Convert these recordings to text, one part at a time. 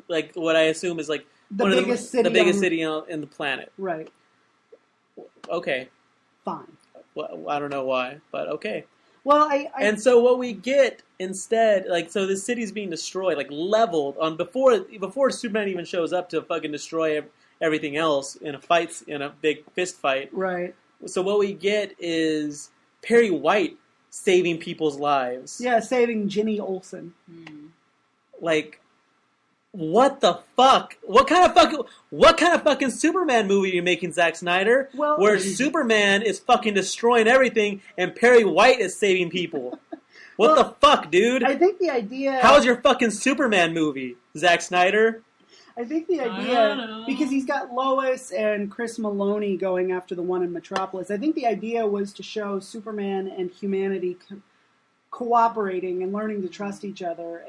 like what I assume is like the biggest city in the planet. Right. Okay. Fine. Well, I don't know why, but okay. Well, and so what we get instead, like, so the city's being destroyed, like leveled on before Superman even shows up to fucking destroy everything else in a big fist fight. Right. So what we get is Perry White saving people's lives. Yeah, saving Ginny Olsen. Like, what the fuck? What kind of fucking Superman movie are you making, Zack Snyder? Well, where Superman is fucking destroying everything and Perry White is saving people. What the fuck, dude? I think the idea... How's your fucking Superman movie, Zack Snyder? I think the idea... Because he's got Lois and Chris Maloney going after the one in Metropolis. I think the idea was to show Superman and humanity cooperating and learning to trust each other.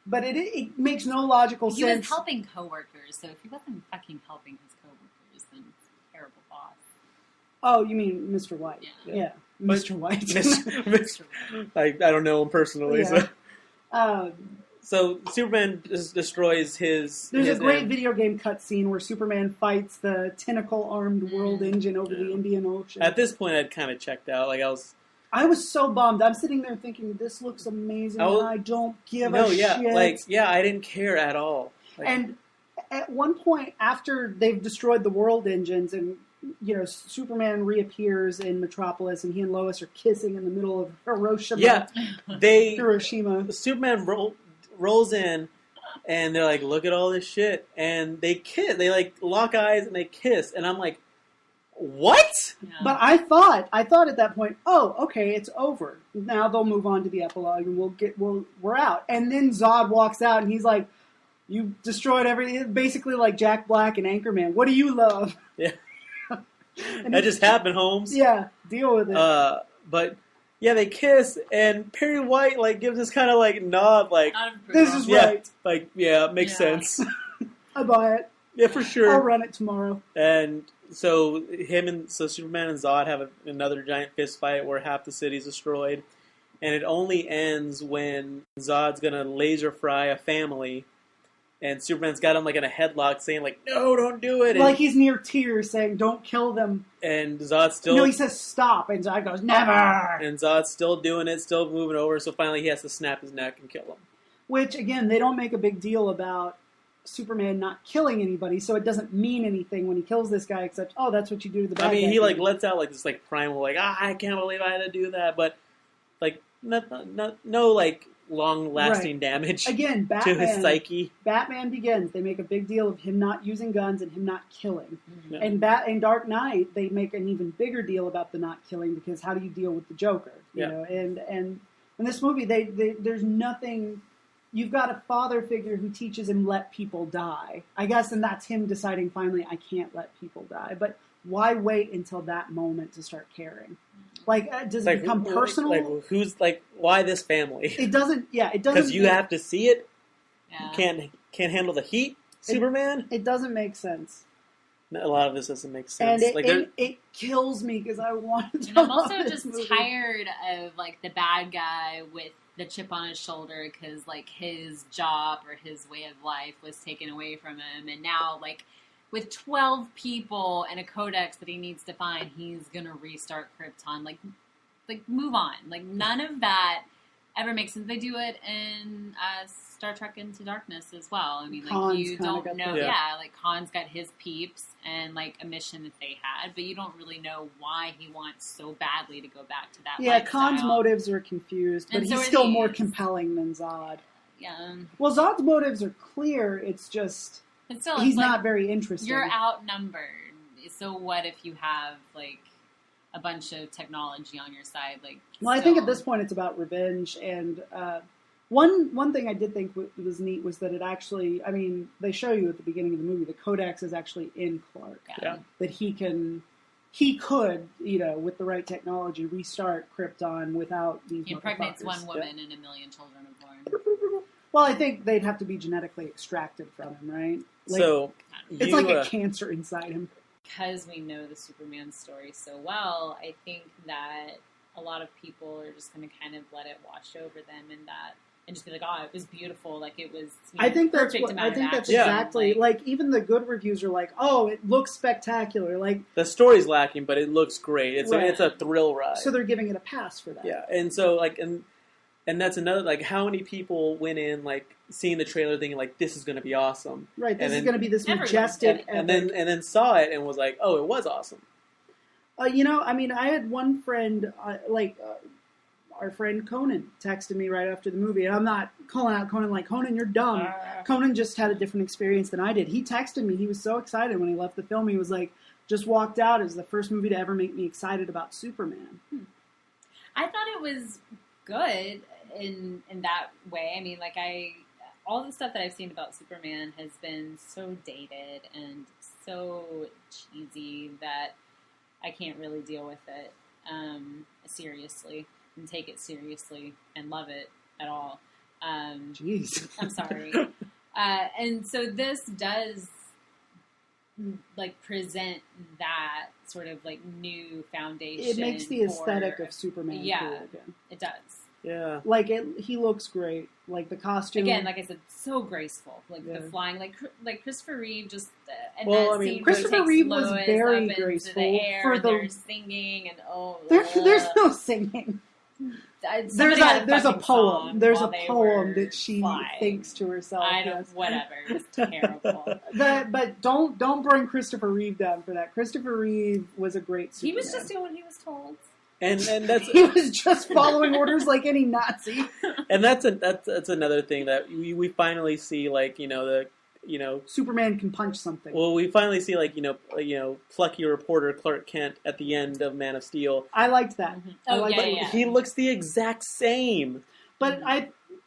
But it makes no logical sense. He was helping coworkers, so if he wasn't fucking helping his coworkers, then it's a terrible boss. Oh, you mean Mr. White? Yeah. Mr. White. I don't know him personally. Yeah. So Superman destroys his... There's a great video game cutscene where Superman fights the tentacle-armed world engine over the Indian Ocean. At this point, I'd kind of checked out. Like, I was so bummed. I'm sitting there thinking, this looks amazing, and I don't give a shit. I didn't care at all. And at one point, after they've destroyed the world engines, and Superman reappears in Metropolis, and he and Lois are kissing in the middle of Hiroshima. Yeah, Hiroshima. Superman rolls in, and they're like, "Look at all this shit," and they kiss. They like lock eyes and they kiss, and I'm like, what? Yeah. But I thought at that point, oh, okay, it's over. Now they'll move on to the epilogue, and we're out. And then Zod walks out, and he's like, "You destroyed everything." Basically, like Jack Black and Anchorman. What do you love? Yeah, that just happened, Holmes. Yeah, deal with it. But yeah, they kiss, and Perry White like gives this kind of like nod, like this is right. Like it makes sense. I buy it. Yeah, for sure. I'll run it tomorrow. And so Superman and Zod have another giant fist fight where half the city's destroyed, and it only ends when Zod's gonna laser fry a family, and Superman's got him like in a headlock, saying like, "No, don't do it." Like he's near tears, saying, "Don't kill them." And Zod's still... No, he says, "Stop," and Zod goes, "Never." And Zod's still doing it, still moving over. So finally, he has to snap his neck and kill him. Which again, they don't make a big deal about Superman not killing anybody, so it doesn't mean anything when he kills this guy, except, oh, that's what you do to the bad guy. He like lets out like this like primal like, I can't believe I had to do that, but like no like long lasting damage again to his psyche. Batman Begins, they make a big deal of him not using guns and him not killing. Yeah. And in Dark Knight, they make an even bigger deal about the not killing, because how do you deal with the Joker? You know, and in this movie, there's nothing. You've got a father figure who teaches him let people die, I guess, and that's him deciding finally, I can't let people die. But why wait until that moment to start caring? Like, does it become personal? Like, who's like, why this family? It doesn't. Yeah, it doesn't. Because you have to see it. Yeah. You can't handle the heat. Superman. It doesn't make sense. A lot of this doesn't make sense. And it kills me because I want to. And I'm also just tired of like the bad guy with the chip on his shoulder because like his job or his way of life was taken away from him, and now like with 12 people and a codex that he needs to find, he's gonna restart Krypton. Like move on. Like none of that ever makes sense. They do it in Star Trek Into Darkness as well. I mean, like Khan's you don't know. Yeah, like Khan's got his peeps and like a mission that they had, but you don't really know why he wants so badly to go back to that. Yeah, lifestyle. Khan's motives are confused, but he's still more compelling than Zod. Yeah. Well, Zod's motives are clear. It's just he's not very interested. You're outnumbered. So what if you have like a bunch of technology on your side? Like, well, I think at this point it's about revenge. And one thing I did think was neat was that it actually, I mean, they show you at the beginning of the movie, the Codex is actually in Clark. Yeah. That he could, you know, with the right technology, restart Krypton without these. He impregnates one woman and 1 million children are born. Well, I think they'd have to be genetically extracted from him, right? Like, so it's like a cancer inside him. Because we know the Superman story so well, I think that a lot of people are just going to kind of let it wash over them, and that and just be like, oh, it was beautiful. Like, it was, I think that's perfect amount of that's action. exactly, like, even the good reviews are like, oh, it looks spectacular. Like, the story's lacking, but it looks great. It's Right. it's a thrill ride. so they're giving it a pass for that. Yeah, and so like and that's another, like, how many people went in like seeing the trailer thinking like this is going to be awesome, Right, this and is then- going to be this Everyone majestic, and then saw it and was like, oh, it was awesome. You know, I mean, I had one friend, our friend Conan texted me right after the movie, and I'm not calling out Conan like, Conan, you're dumb. Conan just had a different experience than I did. He texted me. He was so excited when he left the film. He was like, just walked out. It was the first movie to ever make me excited about Superman. I thought it was good in that way. I mean, like, all the stuff that I've seen about Superman has been so dated and so cheesy that I can't really deal with it seriously and take it seriously and love it at all. Jeez. I'm sorry. And so this does, like, present that sort of, like, new foundation. It makes the aesthetic of Superman Yeah. cool again. It does. Yeah. Like, he looks great. Like, the costume. Again, like I said, so graceful. Like, Yeah. the flying, like Christopher Reeve just, and Well, that I mean, scene where he Christopher takes Reeve was Lois very up into graceful the air for and the- they're singing and There's no singing. Somebody had There's a fucking poem. song There's a while they poem were that she flying. thinks to herself. I don't, yes. whatever. It was terrible. But don't bring Christopher Reeve down for that. Christopher Reeve was a great He Superman. was just doing what he was told. And that's He was just following orders like any Nazi. and that's another thing that we finally see, like, Superman can punch something. well, we finally see, like, plucky reporter Clark Kent at the end of Man of Steel. I liked that. I Oh, liked yeah, that. yeah. He looks the exact same. But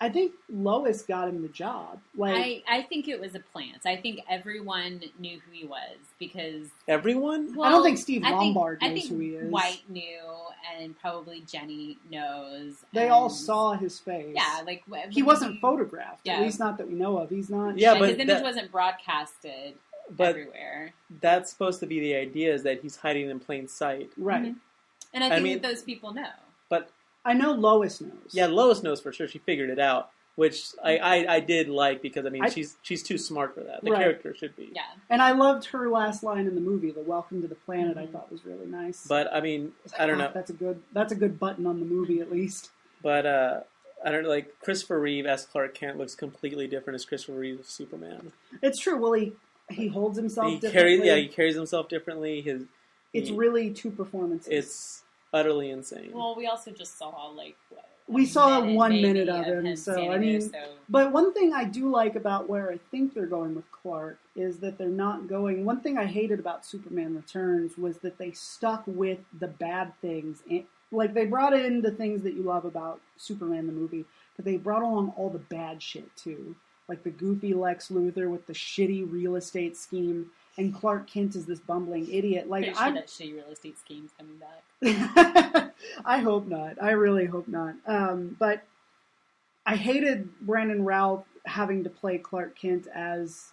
I think Lois got him the job. Like, I think it was a plant. I think everyone knew who he was because Everyone? I don't think Steve I think- Lombard I knows think who he is. White knew, and probably Jenny knows. they and- all saw his face. Yeah, like He wasn't photographed. Yeah. At least not that we know of. He's not. Yeah, Yeah, but his image wasn't broadcasted But everywhere. that's supposed to be the idea, is that he's hiding in plain sight. Right. Mhm. And I think that those people know. But I know Lois knows. yeah, Lois knows for sure. She figured it out, which I did like, because I mean she's too smart for that. The Right. character should be. Yeah. And I loved her last line in the movie, the "Welcome to the Planet." Mhm. I thought was really nice. But I mean, I don't know. That's a good button on the movie, at least. But I don't know. Like, Christopher Reeve as Clark Kent looks completely different as Christopher Reeve as Superman. It's true. Well, he holds himself He differently. carries himself differently. It's really two performances. It's utterly insane. Well, we also just saw, like, We saw one 1 minute of him, so, standing I mean- there, so. But one thing I do like about where I think they're going with Clark is that they're not going. One thing I hated about Superman Returns was that they stuck with the bad things. Like, they brought in the things that you love about Superman the movie, but they brought along all the bad shit too. Like the goofy Lex Luthor with the shitty real estate scheme, and Clark Kent is this bumbling idiot. Like, Pretty sure that shitty real estate scheme's coming back. I hope not. I really hope not. But I hated Brandon Routh having to play Clark Kent as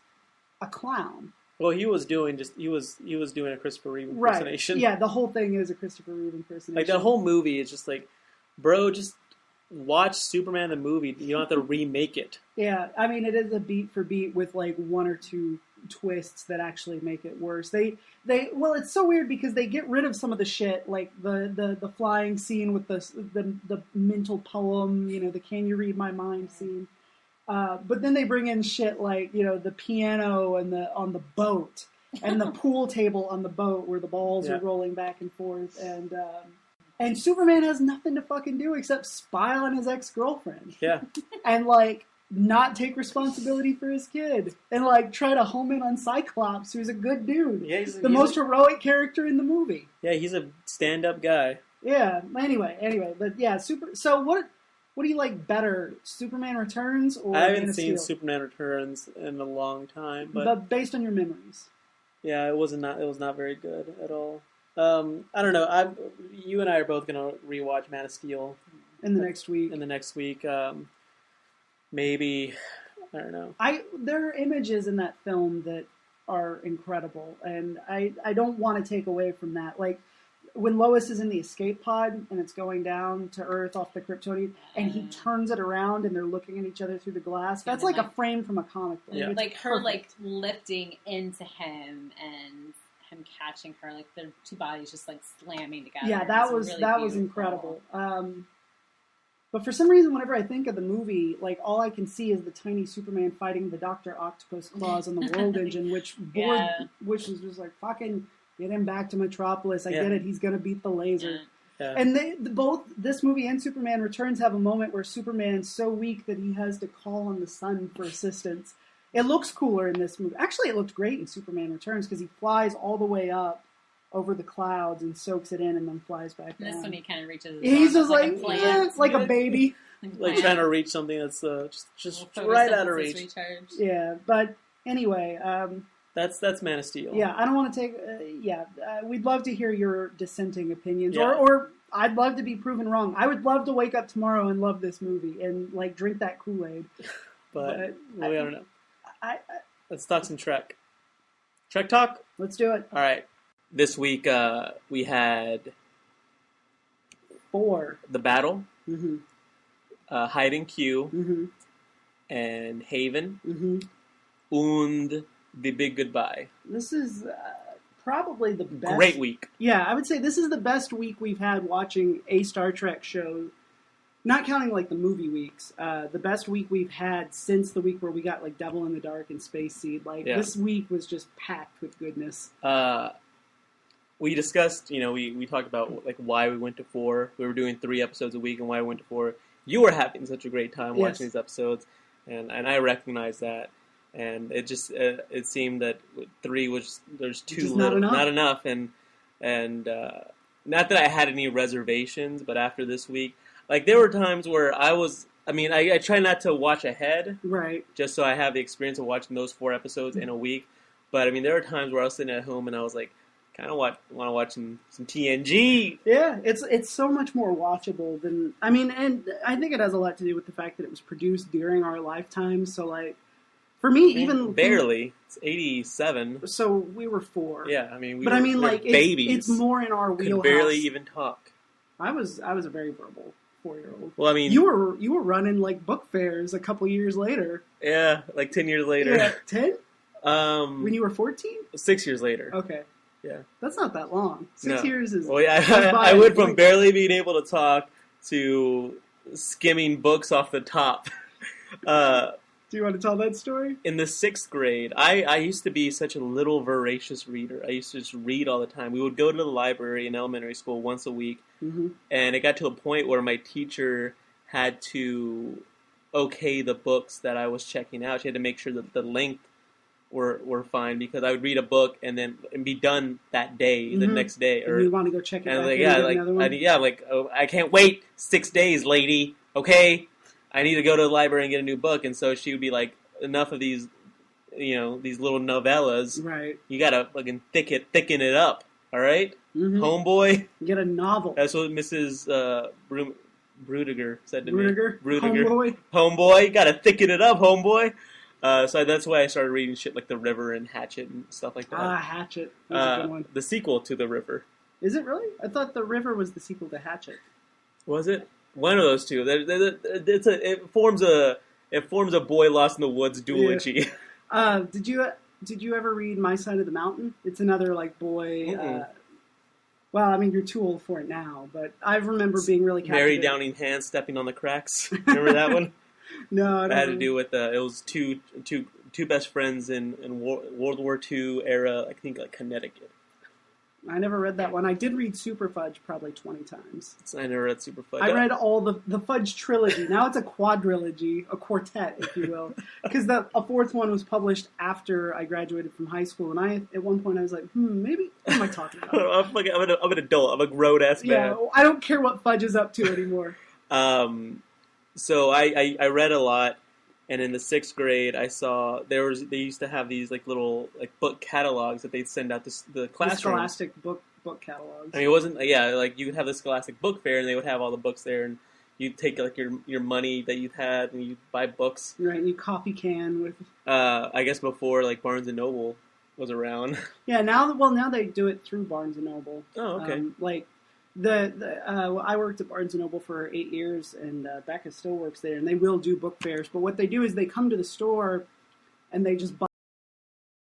a clown. Well, he was doing a Christopher Reeve impersonation. Right. Yeah, the whole thing is a Christopher Reeve impersonation. Like, the whole movie is just like, bro, just watch Superman the movie. You don't have to remake it. Yeah, I mean, it is a beat for beat with like one or two twists that actually make it worse. Well, it's so weird because they get rid of some of the shit, like the flying scene with the mental poem, the "Can you read my mind" scene. But then they bring in shit like, the piano and on the boat and the pool table on the boat where the balls are rolling back and forth, and Superman has nothing to fucking do except spy on his ex-girlfriend. Yeah. And like not take responsibility for his kid, and like try to home in on Cyclops, who's a good dude. Yeah, he's the most heroic character in the movie. Yeah, he's a stand-up guy. Yeah. Anyway, but yeah, So what do you like better, Superman Returns or I Man haven't of seen Steel? Superman Returns in a long time, But based on your memories. yeah, it was not very good at all. I don't know. You and I are both gonna rewatch Man of Steel In the next week. Maybe, I don't know. There are images in that film that are incredible, and I don't want to take away from that. Like, when Lois is in the escape pod and it's going down to Earth off the Kryptonian, and he turns it around and they're looking at each other through the glass. That's like a frame from a comic book. Yeah. Like her like lifting into him and him catching her, like their two bodies just like slamming together. Yeah, that was incredible. But for some reason, whenever I think of the movie, like all I can see is the tiny Superman fighting the Dr. Octopus claws on the World Engine, which was just like, fucking get him back to Metropolis. I get it. He's gonna beat the laser. Yeah. And both this movie and Superman Returns have a moment where Superman's so weak that he has to call on the sun for assistance. It looks cooler in this movie. Actually, it looked great in Superman Returns because he flies all the way up over the clouds and soaks it in and then flies back down. This one he kind of reaches. He's just like like a baby, like trying to reach something that's just right out of reach. Recharge. Yeah, but anyway, that's Man of Steel. Yeah, I don't want to take. We'd love to hear your dissenting opinions, Yeah. or I'd love to be proven wrong. I would love to wake up tomorrow and love this movie and like drink that Kool-Aid. But I don't know. Let's talk some Trek. Trek talk. Let's do it. All right. This week we had 4. The Battle, Hide and Q, and Haven, and The Big Goodbye. This is probably the best. Great week. Yeah, I would say this is the best week we've had watching a Star Trek show. Not counting like the movie weeks, the best week we've had since the week where we got like Devil in the Dark and Space Seed. This week was just packed with goodness. We discussed, we talked about like why we went to 4. We were doing 3 episodes a week, and why we went to 4. You were having such a great time watching these episodes, and I recognized that. And it just it seemed that 3 was there's too just little, not enough, and not that I had any reservations, but after this week, like there were times where I try not to watch ahead, right? Just so I have the experience of watching those 4 episodes in a week. But I mean, there were times where I was sitting at home and I was like, kind of want to watch some TNG. Yeah, it's so much more watchable than and I think it has a lot to do with the fact that it was produced during our lifetime. So like, for me, even barely, it's 87. So we were 4. Yeah, we were babies. It's more in our wheelhouse. Could barely even talk. I was a very verbal 4-year-old. Well, I mean, you were running like book fairs a couple years later. Yeah, like 10 years later. Yeah, 10. When you were 14. 6 years later. Okay. Yeah. That's not that long. 6 years is... Well, yeah, I went from barely being able to talk to skimming books off the top. Do you want to tell that story? In the 6th grade, I used to be such a little voracious reader. I used to just read all the time. We would go to the library in elementary school once a week, and it got to a point where my teacher had to okay the books that I was checking out. She had to make sure that the length were fine, because I would read a book and be done that day, the next day. And you want to go check it out. I can't wait 6 days, lady. Okay, I need to go to the library and get a new book. And so she would be like, enough of these, these little novellas. Right. You gotta fucking thicken it up. All right, homeboy. Get a novel. That's what Mrs. Brudiger said to me. Brudiger. Homeboy, you gotta thicken it up, homeboy. So that's why I started reading shit like The River and Hatchet and stuff like that. Hatchet. That's a good one. The sequel to The River. Is it really? I thought The River was the sequel to Hatchet. Was it? One of those two. It forms a boy lost in the woods duology. Yeah. Did you ever read My Side of the Mountain? It's another like boy. Well, you're too old for it now, but I remember being really captivated. Mary Downing Hands stepping on the cracks. Remember that one? No, I don't. It had to do with it was two best friends in World War II era. I think like Connecticut. I never read that one. I did read Super Fudge probably 20 times. I never read Super Fudge. I read all the Fudge trilogy. Now it's a quadrilogy, a quartet, if you will, because a 4th one was published after I graduated from high school, and at one point I was like, maybe what am I talking about? I'm an adult. I'm a grown ass man. Yeah, I don't care what Fudge is up to anymore. So I read a lot, and in the 6th grade, I saw they used to have these like little like book catalogs that they'd send out to the classrooms. The Scholastic book catalogs. It wasn't like you would have the Scholastic book fair, and they would have all the books there, and you'd take like your money that you had, and you'd buy books. Right, and you coffee can with. I guess before like Barnes and Noble. was around. Yeah, now they do it through Barnes and Noble. Oh, okay. Like I worked at Barnes and Noble for 8 years, and Becca still works there, and they will do book fairs. But what they do is they come to the store and they just buy